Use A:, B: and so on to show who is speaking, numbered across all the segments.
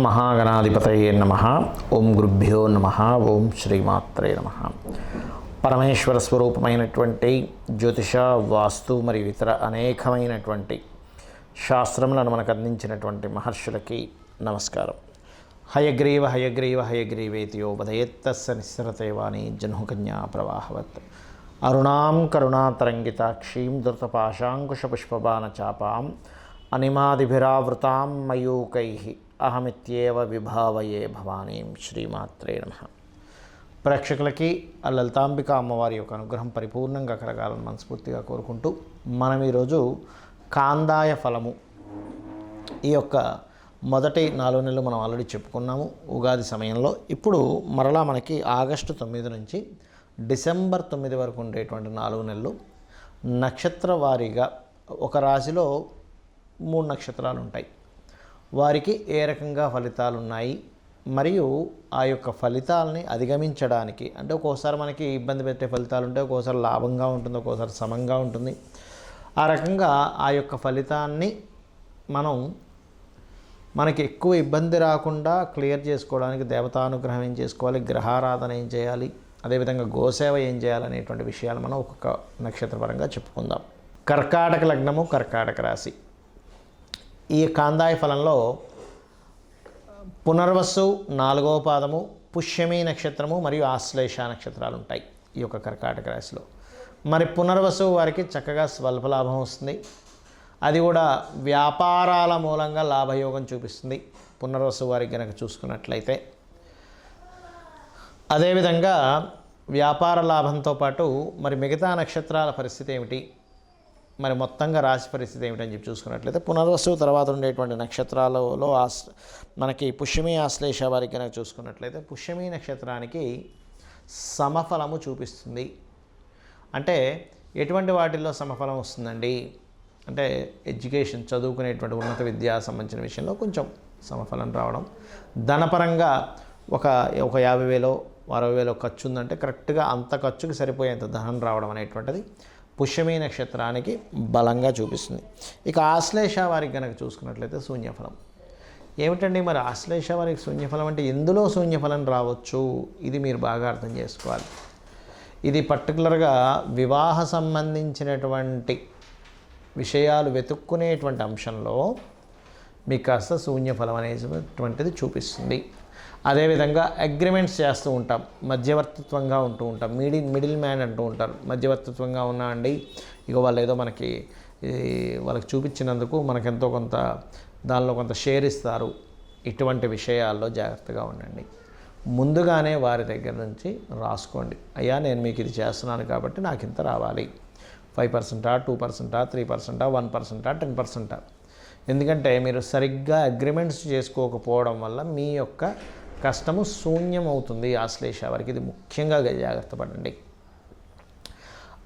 A: మహాగణాధిపతయే నమః. ఓం గురుభ్యో నమః. ఓం శ్రీమాత్రే నమః. పరమేశ్వర స్వరూపమైనటువంటి జ్యోతిష, వాస్తు మరియు ఇతర అనేకమైనటువంటి శాస్త్రములను మనకు అందించినటువంటి మహర్షులకి నమస్కారం. హయగ్రీవ హయగ్రీవ హయగ్రీవేతియో వదయేత్తస్య నిస్సరతే వాణి జహ్నుకన్యా ప్రవాహవత్. అరుణాం కరుణాతరంగితాక్షీం ధృతపాశాంకుశపుష్పబాణచాపాం అనిమాదిభిరావృతాం మయూకైః అహమిత్యేవ విభావయే భవానీం. శ్రీమాత్రే నమః. ప్రేక్షకులకి ఆ లలితాంబిక అమ్మవారి యొక్క అనుగ్రహం పరిపూర్ణంగా కలగాలని మనస్ఫూర్తిగా కోరుకుంటూ మనం ఈరోజు కాందాయ ఫలము ఈ యొక్క మొదటి 4 నెలలు మనం ఆల్రెడీ చెప్పుకున్నాము ఉగాది సమయంలో. ఇప్పుడు మరలా మనకి ఆగస్టు 9 నుంచి డిసెంబర్ 9 వరకు ఉండేటువంటి 4 నెలలు నక్షత్ర వారీగా ఒక రాశిలో 3 నక్షత్రాలు ఉంటాయి. వారికి ఏ రకంగా ఫలితాలు ఉన్నాయి మరియు ఆ యొక్క ఫలితాలని అధిగమించడానికి, అంటే ఒక్కోసారి మనకి ఇబ్బంది పెట్టే ఫలితాలు ఉంటాయి, ఒక్కోసారి లాభంగా ఉంటుంది, ఒక్కోసారి సమంగా ఉంటుంది. ఆ రకంగా ఆ యొక్క ఫలితాన్ని మనకి ఎక్కువ ఇబ్బంది రాకుండా క్లియర్ చేసుకోవడానికి దేవతానుగ్రహం ఏం చేసుకోవాలి, గ్రహారాధన ఏం చేయాలి, అదేవిధంగా గోసేవ ఏం చేయాలనేటువంటి విషయాలు మనం ఒక్కొక్క నక్షత్రపరంగా చెప్పుకుందాం. కర్కాటక లగ్నము, కర్కాటక రాశి. ఈ కాందాయ ఫలంలో పునర్వసు 4వ పాదము, పుష్యమి నక్షత్రము మరియు ఆశ్లేష నక్షత్రాలు ఉంటాయి ఈ యొక్క కర్కాటక రాశిలో. మరి పునర్వసు వారికి చక్కగా స్వల్ప లాభం వస్తుంది. అది కూడా వ్యాపారాల మూలంగా లాభయోగం చూపిస్తుంది పునర్వసు వారికి కనుక చూసుకున్నట్లయితే. అదేవిధంగా వ్యాపార లాభంతో పాటు మరి మిగతా నక్షత్రాల పరిస్థితి ఏమిటి, మరి మొత్తంగా రాశి పరిస్థితి ఏమిటని చెప్పి చూసుకున్నట్లయితే పునర్వసు తర్వాత ఉండేటువంటి నక్షత్రాలలో మనకి పుష్యమి, ఆశ్లేష వారికి కనుక చూసుకున్నట్లయితే పుష్యమి నక్షత్రానికి సమఫలము చూపిస్తుంది. అంటే ఎటువంటి వాటిల్లో సమఫలం వస్తుందండి అంటే ఎడ్యుకేషన్, చదువుకునేటువంటి ఉన్నత విద్యా సంబంధించిన విషయంలో కొంచెం సమఫలం రావడం. ధనపరంగా ఒక 50,000 60,000 ఖర్చు ఉందంటే కరెక్ట్గా అంత ఖర్చుకి సరిపోయేంత ధనం రావడం అనేటువంటిది పుష్యమి నక్షత్రానికి బలంగా చూపిస్తుంది. ఇక ఆశ్లేష వారికి కనుక చూసుకున్నట్లయితే శూన్యఫలం. ఏమిటండి మరి ఆశ్లేష వారికి శూన్యఫలం అంటే ఎందులో శూన్యఫలం రావచ్చు, ఇది మీరు బాగా అర్థం చేసుకోవాలి. ఇది పర్టికులర్గా వివాహ సంబంధించినటువంటి విషయాలు వెతుక్కునేటువంటి అంశంలో మీకు కాస్త శూన్యఫలం అనేటువంటిది చూపిస్తుంది. అదేవిధంగా అగ్రిమెంట్స్ చేస్తూ ఉంటాం, మధ్యవర్తిత్వంగా ఉంటూ ఉంటాం, మిడిల్ మ్యాన్ అంటూ ఉంటారు. మధ్యవర్తిత్వంగా ఉన్నా అండి, ఇక వాళ్ళు ఏదో వాళ్ళకి చూపించినందుకు మనకెంతో కొంత దానిలో కొంత షేర్ ఇస్తారు. ఇటువంటి విషయాల్లో జాగ్రత్తగా ఉండండి. ముందుగానే వారి దగ్గర నుంచి రాసుకోండి, అయ్యా నేను మీకు ఇది చేస్తున్నాను కాబట్టి నాకు ఇంత రావాలి, 5%, 2%, 3%, 1%, 10%. ఎందుకంటే మీరు సరిగ్గా అగ్రిమెంట్స్ చేసుకోకపోవడం వల్ల మీ యొక్క కష్టము శూన్యం అవుతుంది ఆశ్లేష వారికి. ఇది ముఖ్యంగా జాగ్రత్త పడండి.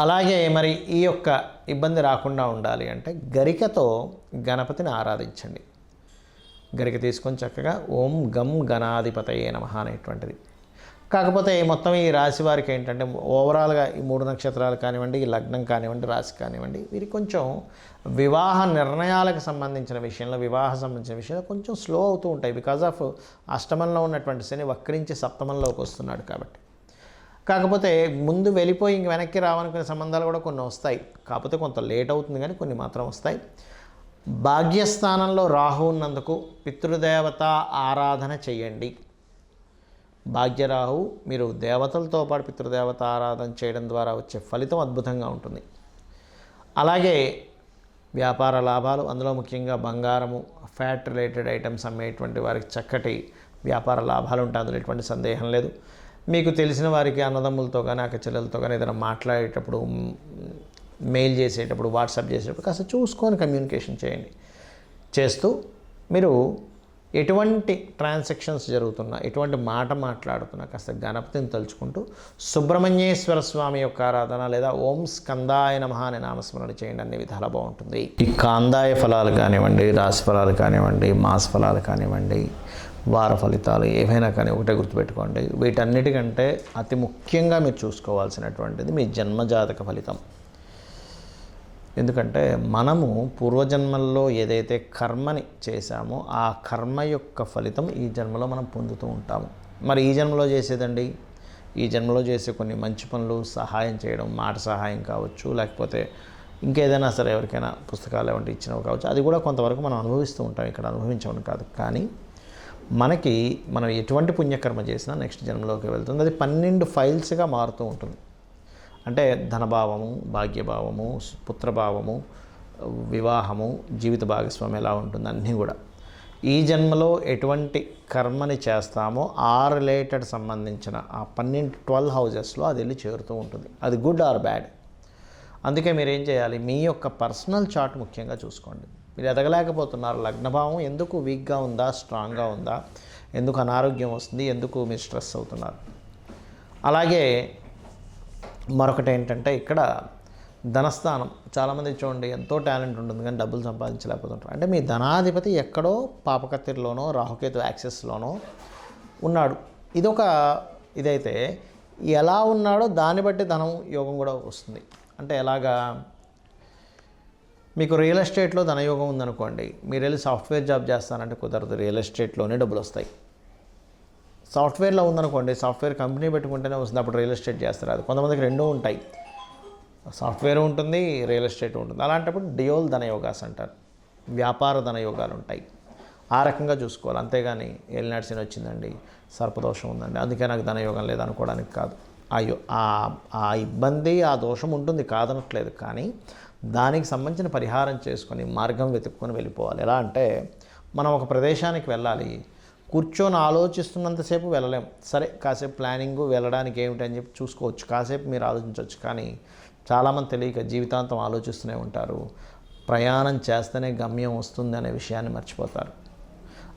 A: అలాగే మరి ఈ యొక్క ఇబ్బంది రాకుండా ఉండాలి అంటే గరికతో గణపతిని ఆరాధించండి. గరిక తీసుకొని చక్కగా ఓం గం గణాధిపతయే నమః అనేటువంటిది. కాకపోతే మొత్తం ఈ రాశి వారికి ఏంటంటే ఓవరాల్గా ఈ 3 నక్షత్రాలు కానివ్వండి, ఈ లగ్నం కానివ్వండి, రాశి కానివ్వండి, వీరికి కొంచెం వివాహ నిర్ణయాలకు సంబంధించిన విషయంలో, వివాహ సంబంధించిన విషయంలో కొంచెం స్లో అవుతూ ఉంటాయి. బికాజ్ ఆఫ్ అష్టమంలో ఉన్నటువంటి శని వక్రించి సప్తమంలోకి వస్తున్నాడు కాబట్టి. కాకపోతే ముందు వెళ్ళిపోయి ఇంక వెనక్కి రావనుకునే సంబంధాలు కూడా కొన్ని వస్తాయి. కాకపోతే కొంత లేట్ అవుతుంది, కానీ కొన్ని మాత్రం వస్తాయి. భాగ్యస్థానంలో రాహు ఉన్నందుకు పితృదేవత ఆరాధన చేయండి. భాగ్యరాహు మీరు దేవతలతో పాటు పితృదేవత ఆరాధన చేయడం ద్వారా వచ్చే ఫలితం అద్భుతంగా ఉంటుంది. అలాగే వ్యాపార లాభాలు, అందులో ముఖ్యంగా బంగారము, ఫ్యాట్ రిలేటెడ్ ఐటమ్స్ అమ్మేటువంటి వారికి చక్కటి వ్యాపార లాభాలు ఉంటాయి, అందులో ఎటువంటి సందేహం లేదు. మీకు తెలిసిన వారికి అన్నదమ్ములతో కానీ అక్క చెల్లెలతో కానీ ఏదైనా మాట్లాడేటప్పుడు, మెయిల్ చేసేటప్పుడు, వాట్సాప్ చేసేటప్పుడు కాస్త చూసుకొని కమ్యూనికేషన్ చేయండి. చేస్తూ మీరు ఎటువంటి ట్రాన్సాక్షన్స్ జరుగుతున్నా, ఎటువంటి మాట మాట్లాడుతున్నా కాస్త గణపతిని తలుచుకుంటూ సుబ్రహ్మణ్యేశ్వర స్వామి యొక్క ఆరాధన లేదా ఓం స్కందాయ నమః అనే నామస్మరణ చేయండి. అన్ని విధాలా బాగుంటుంది. ఈ కాందాయ ఫలాలు కానివ్వండి, రాశి ఫలాలు కానివ్వండి, మాస ఫలాలు కానివ్వండి, వార ఫలితాలు ఏవైనా కానీ ఒకటే గుర్తుపెట్టుకోండి, వీటన్నిటికంటే అతి ముఖ్యంగా మీరు చూసుకోవాల్సినటువంటిది మీ జన్మజాతక ఫలితం. ఎందుకంటే మనము పూర్వజన్మల్లో ఏదైతే కర్మని చేశామో ఆ కర్మ యొక్క ఫలితం ఈ జన్మలో మనం పొందుతూ ఉంటాము. మరి ఈ జన్మలో చేసేదండి, ఈ జన్మలో చేసే కొన్ని మంచి పనులు, సహాయం చేయడం, మాట సహాయం కావచ్చు, లేకపోతే ఇంకేదైనా సరే ఎవరికైనా పుస్తకాలు ఏమంటే ఇచ్చినవి కావచ్చు, అది కూడా కొంతవరకు మనం అనుభవిస్తూ ఉంటాం, ఇక్కడ అనుభవించమని కాదు. కానీ మనం ఎటువంటి పుణ్యకర్మ చేసినా నెక్స్ట్ జన్మలోకి వెళ్తుంది. అది 12 ఫైల్స్గా మారుతూ ఉంటుంది. అంటే ధనభావము, భాగ్యభావము, పుత్రభావము, వివాహము, జీవిత భాగస్వామి ఎలా ఉంటుంది అన్నీ కూడా ఈ జన్మలో ఎటువంటి కర్మని చేస్తామో ఆ రిలేటెడ్ సంబంధించిన ఆ 12 హౌజెస్లో అది వెళ్ళి చేరుతూ ఉంటుంది. అది గుడ్ ఆర్ బ్యాడ్. అందుకే మీరు ఏం చేయాలి, మీ యొక్క పర్సనల్ చార్ట్ ముఖ్యంగా చూసుకోండి. మీరు ఎదగలేకపోతున్నారు, లగ్నభావం ఎందుకు వీక్గా ఉందా, స్ట్రాంగ్గా ఉందా, ఎందుకు అనారోగ్యం వస్తుంది, ఎందుకు మీరు స్ట్రెస్ అవుతున్నారు. అలాగే మరొకటి ఏంటంటే ఇక్కడ ధనస్థానం. చాలామంది చూడండి ఎంతో టాలెంట్ ఉంటుంది కానీ డబ్బులు సంపాదించలేకపోతుంటారు. అంటే మీ ధనాధిపతి ఎక్కడో పాపకత్తిరిలోనో రాహుకేతు యాక్సెస్లోనో ఉన్నాడు. ఇదైతే ఎలా ఉన్నాడో దాన్ని బట్టి ధనం యోగం కూడా వస్తుంది. అంటే ఎలాగా, మీకు రియల్ ఎస్టేట్లో ధనయోగం ఉందనుకోండి, మీరు వెళ్ళి సాఫ్ట్వేర్ జాబ్ చేస్తానంటే కుదరదు, రియల్ ఎస్టేట్లోనే డబ్బులు వస్తాయి. సాఫ్ట్వేర్లో ఉందనుకోండి, సాఫ్ట్వేర్ కంపెనీ పెట్టుకుంటేనే వస్తుంది, అప్పుడు రియల్ ఎస్టేట్ చేస్తారు. అది కొంతమందికి రెండూ ఉంటాయి, సాఫ్ట్వేర్ ఉంటుంది, రియల్ ఎస్టేట్ ఉంటుంది. అలాంటప్పుడు డియోల్ ధనయోగాస్ అంటారు, వ్యాపార ధనయోగాలు ఉంటాయి. ఆ రకంగా చూసుకోవాలి. అంతేగాని ఏలినాటి శని వచ్చిందండి, సర్పదోషం ఉందండి, అందుకే నాకు ధనయోగం లేదనుకోవడానికి కాదు. అయ్యో ఆ ఇబ్బంది, ఆ దోషం ఉంటుంది కాదనట్లేదు, కానీ దానికి సంబంధించిన పరిహారం చేసుకొని మార్గం వెతుక్కొని వెళ్ళిపోవాలి. ఎలా అంటే మనం ఒక ప్రదేశానికి వెళ్ళాలి, కూర్చొని ఆలోచిస్తున్నంతసేపు వెళ్ళలేం. సరే కాసేపు ప్లానింగ్ వెళ్ళడానికి ఏమిటి అని చెప్పి చూసుకోవచ్చు, కాసేపు మీరు ఆలోచించవచ్చు. కానీ చాలామంది తెలియక జీవితాంతం ఆలోచిస్తూనే ఉంటారు. ప్రయాణం చేస్తేనే గమ్యం వస్తుంది అనే విషయాన్ని మర్చిపోతారు.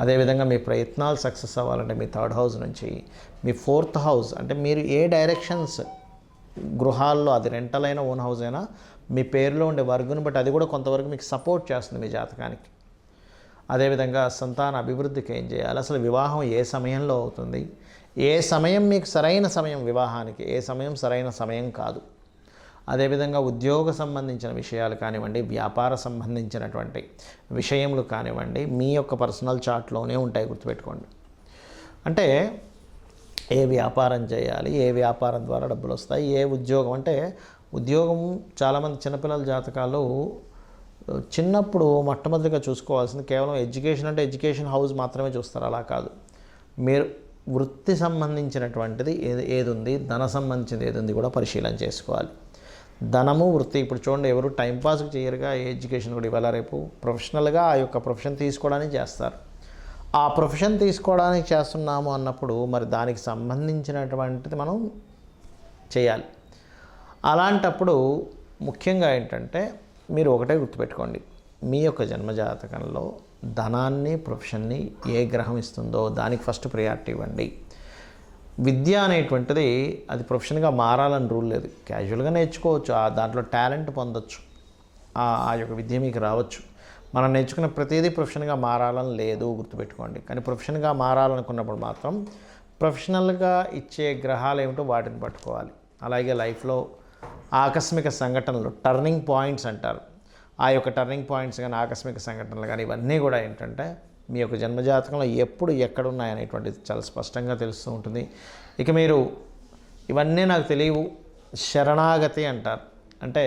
A: అదేవిధంగా మీ ప్రయత్నాలు సక్సెస్ అవ్వాలంటే మీ 3rd హౌస్ నుంచి మీ 4th హౌస్, అంటే మీరు ఏ డైరెక్షన్స్ గృహాల్లో, అది రెంటల్ అయినా ఓన్ హౌస్ అయినా, మీ పేరులో ఉండే వర్గుని బట్టి అది కూడా కొంతవరకు మీకు సపోర్ట్ చేస్తుంది మీ జాతకానికి. అదేవిధంగా సంతాన అభివృద్ధికి ఏం చేయాలి, అసలు వివాహం ఏ సమయంలో అవుతుంది, ఏ సమయం మీకు సరైన సమయం వివాహానికి, ఏ సమయం సరైన సమయం కాదు. అదేవిధంగా ఉద్యోగ సంబంధించిన విషయాలు కానివ్వండి, వ్యాపార సంబంధించినటువంటి విషయములు కానివ్వండి, మీ యొక్క పర్సనల్ చార్ట్లోనే ఉంటాయి, గుర్తుపెట్టుకోండి. అంటే ఏ వ్యాపారం చేయాలి, ఏ వ్యాపారం ద్వారా డబ్బులు వస్తాయి, ఏ ఉద్యోగం, అంటే ఉద్యోగం చాలామంది చిన్నపిల్లల జాతకాలు చిన్నప్పుడు మొట్టమొదటిగా చూసుకోవాల్సింది కేవలం ఎడ్యుకేషన్, అంటే ఎడ్యుకేషన్ హౌస్ మాత్రమే చూస్తారు. అలా కాదు, మీరు వృత్తి సంబంధించినటువంటిది ఏది ఉంది, ధన సంబంధించింది ఏది ఉంది కూడా పరిశీలన చేసుకోవాలి. ధనము, వృత్తి. ఇప్పుడు చూడండి, ఎవరు టైంపాస్కి చేయరుగా ఎడ్యుకేషన్ కూడా ఇవాళ రేపు ప్రొఫెషనల్గా ఆ యొక్క ప్రొఫెషన్ తీసుకోవడానికి చేస్తారు. ఆ ప్రొఫెషన్ తీసుకోవడానికి చేస్తున్నాము అన్నప్పుడు మరి దానికి సంబంధించినటువంటిది మనం చేయాలి. అలాంటప్పుడు ముఖ్యంగా ఏంటంటే మీరు ఒకటే గుర్తుపెట్టుకోండి, మీ యొక్క జన్మజాతకంలో ధనాన్ని, ప్రొఫెషన్ని ఏ గ్రహం ఇస్తుందో దానికి ఫస్ట్ ప్రయారిటీ ఇవ్వండి. విద్య అనేటువంటిది అది ప్రొఫెషన్గా మారాలని రూల్ లేదు, క్యాజువల్గా నేర్చుకోవచ్చు, దాంట్లో టాలెంట్ పొందొచ్చు, ఆ యొక్క విద్య మీకు రావచ్చు. మనం నేర్చుకున్న ప్రతిదీ ప్రొఫెషన్గా మారాలని లేదు, గుర్తుపెట్టుకోండి. కానీ ప్రొఫెషన్గా మారాలనుకున్నప్పుడు మాత్రం ప్రొఫెషనల్గా ఇచ్చే గ్రహాలు ఏమిటో వాటిని పట్టుకోవాలి. అలాగే లైఫ్లో ఆకస్మిక సంఘటనలు, టర్నింగ్ పాయింట్స్ అంటారు, ఆ యొక్క టర్నింగ్ పాయింట్స్ కానీ ఆకస్మిక సంఘటనలు కానీ ఇవన్నీ కూడా ఏంటంటే మీ యొక్క జన్మజాతకంలో ఎప్పుడు ఎక్కడున్నాయనేటువంటిది చాలా స్పష్టంగా తెలుస్తూ ఉంటుంది. ఇక మీరు ఇవన్నీ నాకు తెలియవు, శరణాగతి అంటారు. అంటే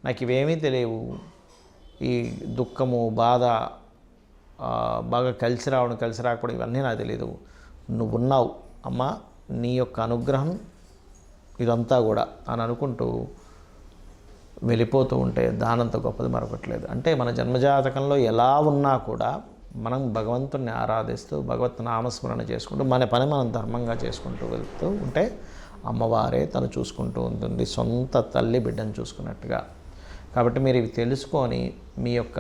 A: నాకు ఇవేమీ తెలియవు, ఈ దుఃఖము, బాధ బాగా కలిసి రాకపోవడం ఇవన్నీ నాకు తెలియదు, నువ్వు ఉన్నావు అమ్మ, నీ యొక్క అనుగ్రహం ఇదంతా కూడా అని అనుకుంటూ వెళ్ళిపోతూ ఉంటే దానంత గొప్పది మరొకట్లేదు. అంటే మన జన్మజాతకంలో ఎలా ఉన్నా కూడా మనం భగవంతుని ఆరాధిస్తూ భగవత్ నామస్మరణ చేసుకుంటూ మన పని మనం ధర్మంగా చేసుకుంటూ వెళ్తూ ఉంటే అమ్మవారే తను చూసుకుంటూ ఉంటుంది, సొంత తల్లి బిడ్డను చూసుకున్నట్టుగా. కాబట్టి మీరు ఇవి తెలుసుకొని మీ యొక్క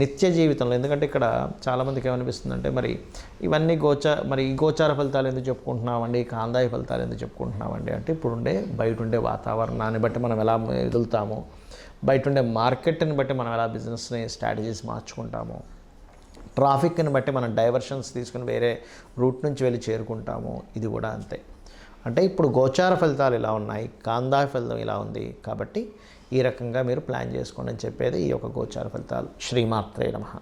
A: నిత్య జీవితంలో, ఎందుకంటే ఇక్కడ చాలామందికి ఏమనిపిస్తుందంటే మరి ఇవన్నీ ఈ గోచార ఫలితాలు ఎందుకు చెప్పుకుంటున్నామండి, కాందాయ ఫలితాలు ఎందుకు చెప్పుకుంటున్నామండి అంటే ఇప్పుడుండే బయట ఉండే వాతావరణాన్ని బట్టి మనం ఎలా ఎదుగుతామో, బయట ఉండే మార్కెట్ని బట్టి మనం ఎలా బిజినెస్ని స్ట్రాటజీస్ మార్చుకుంటామో, ట్రాఫిక్ని బట్టి మనం డైవర్షన్స్ తీసుకుని వేరే రూట్ నుంచి వెళ్ళి చేరుకుంటాము, ఇది కూడా అంతే. అంటే ఇప్పుడు గోచార ఫలితాలు ఇలా ఉన్నాయి, గాంధార ఫలితం ఇలా ఉంది, కాబట్టి ఈ రకంగా మీరు ప్లాన్ చేసుకోండి అని చెప్పేది ఈ యొక్క గోచార ఫలితాలు. శ్రీమాత్రే నమః.